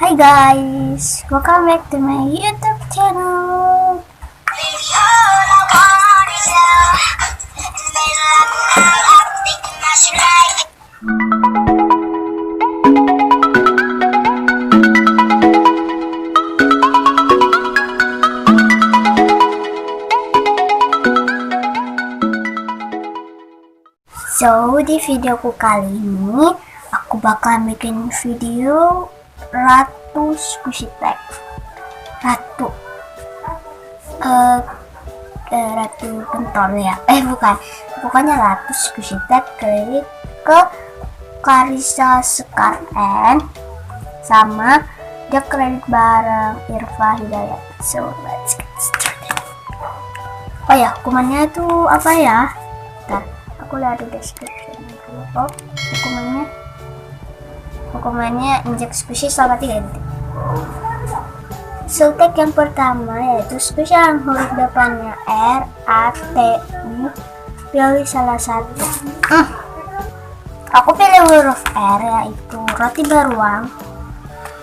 Hi guys, welcome back to my YouTube channel. So, di videoku kali ini aku bakal bikin video Ratu Squishy Tag. Ratu pentol ya. Bukan. Pokoknya Ratu Squishy Tag kredit ke Karisa Sekaren sama dia kredit bareng Hidayat. So, let's get started. Oh ya, hukumannya itu apa ya? Bentar, aku lihat di description dulu. Oh, hukumannya injek squishy selama 3 detik. So, tag yang pertama yaitu squishy yang huruf depannya R, A, T, U. Pilih salah satu. Aku pilih huruf R, yaitu roti beruang.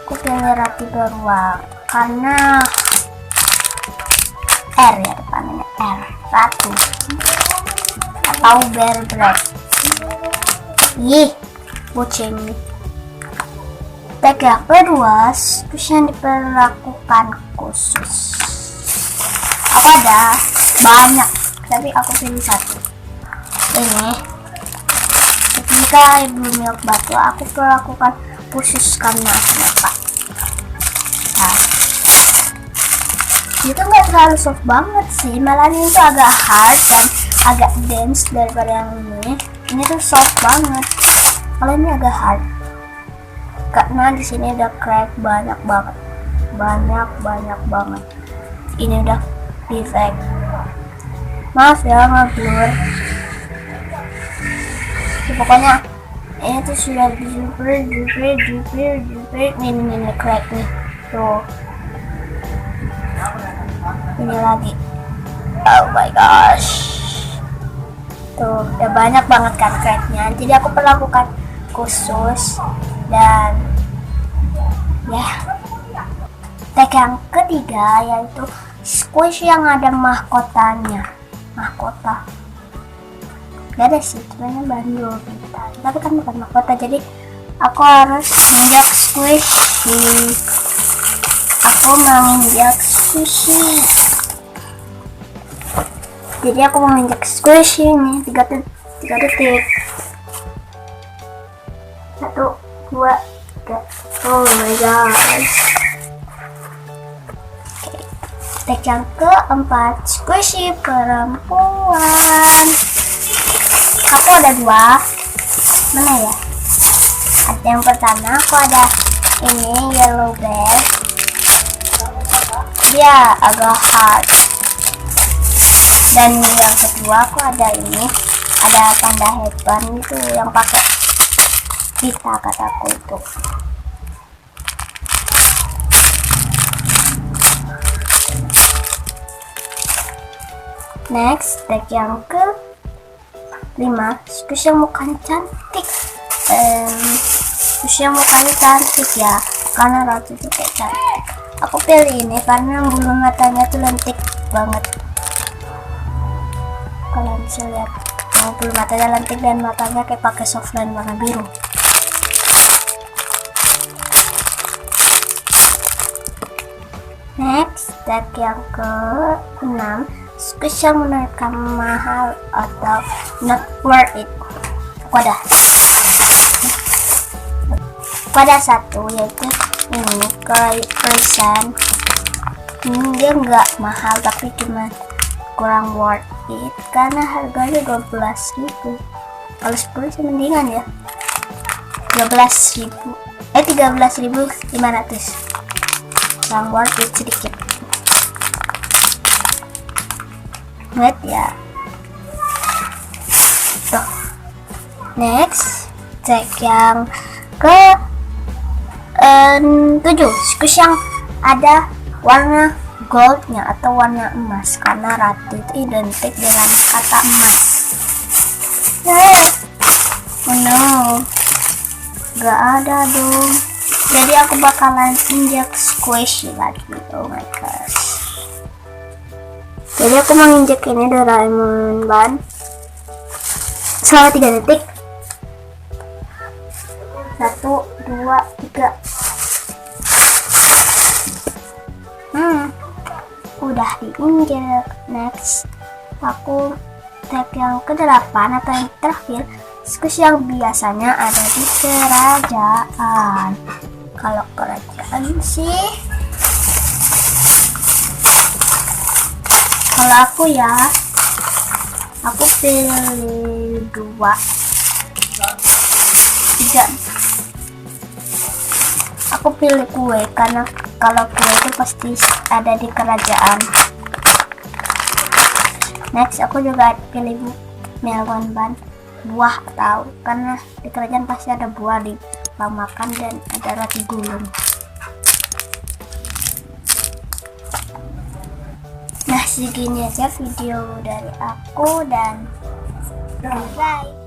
Aku pilih roti beruang karena R ya depannya, R, ratu atau bear bread. Ih, kucing. Tag yang kedua, squishy yang diperlakukan khusus. Aku ada banyak, tapi aku pilih satu. Ini, ketika ibu milk batu, aku perlakukan khusus karena kenapa? Nah, itu nggak terlalu soft banget sih, malah ini tuh agak hard dan agak dense daripada yang ini. Ini tuh soft banget, kalau ini agak hard. Karena di sini udah crack banyak banget. Ini udah defect. Maaf ya, ngeblur. Pokoknya ini tuh sudah jupir. Ini crack nih. Tuh. Ini lagi. Oh my gosh. Tuh, udah banyak banget kan cracknya. Jadi aku perlakukan khusus. Dan ya, tag yang ketiga yaitu squishy yang ada mahkota. Gak ada sih, sebenarnya bandul kita, tapi kan bukan mahkota, jadi aku harus injak squishy. Aku mau injak squishy. Jadi aku mau injak squishy nih 3 detik. 1, 2, 3. Oh my gosh. Okay. Tag yang keempat, squishy perempuan. Aku ada 2. Mana ya? Ada yang pertama, aku ada ini yellow bear. Dia agak hard. Dan yang kedua aku ada ini, ada panda headband itu yang pakai kita, kataku itu. Next, tag yang ke-5, squishy yang mukanya cantik. Squishy yang mukanya cantik ya, karena ratu itu kayak cantik. Aku pilih ini karena bulu matanya tuh lentik banget. Kalian bisa lihat, bulu matanya lentik dan matanya kayak pakai softline warna biru. Next, tag yang ke-6, squishy yang menurutkan mahal atau not worth it. Aku ada satu, yaitu ini croissant. Ini dia nggak mahal tapi cuma kurang worth it karena harganya 12.000. Kalau 10 sih mendingan ya. 13.500. Kurang worth it sedikit. Lihat ya. Tuh. Next, tag yang ke-7, squishy yang ada warna goldnya atau warna emas karena ratu itu identik dengan kata emas. Oh no, gak ada dong. Jadi aku bakalan injek squishy lagi. Oh my gosh. Jadi aku menginjek ini Doraemon ban selama 3 detik. 1, 2, 3. Udah diinjek. Next aku tab yang ke-8 atau yang terakhir, squishy yang biasanya ada di kerajaan. Kalau kerajaan sih, kalau aku ya, aku pilih 2, 3. Aku pilih kue karena kalau kue itu pasti ada di kerajaan. Next aku juga pilih melon ban, buah atau karena di kerajaan pasti ada buah di ruang makan dan ada roti gulung. Nah, segini aja video dari aku dan bye.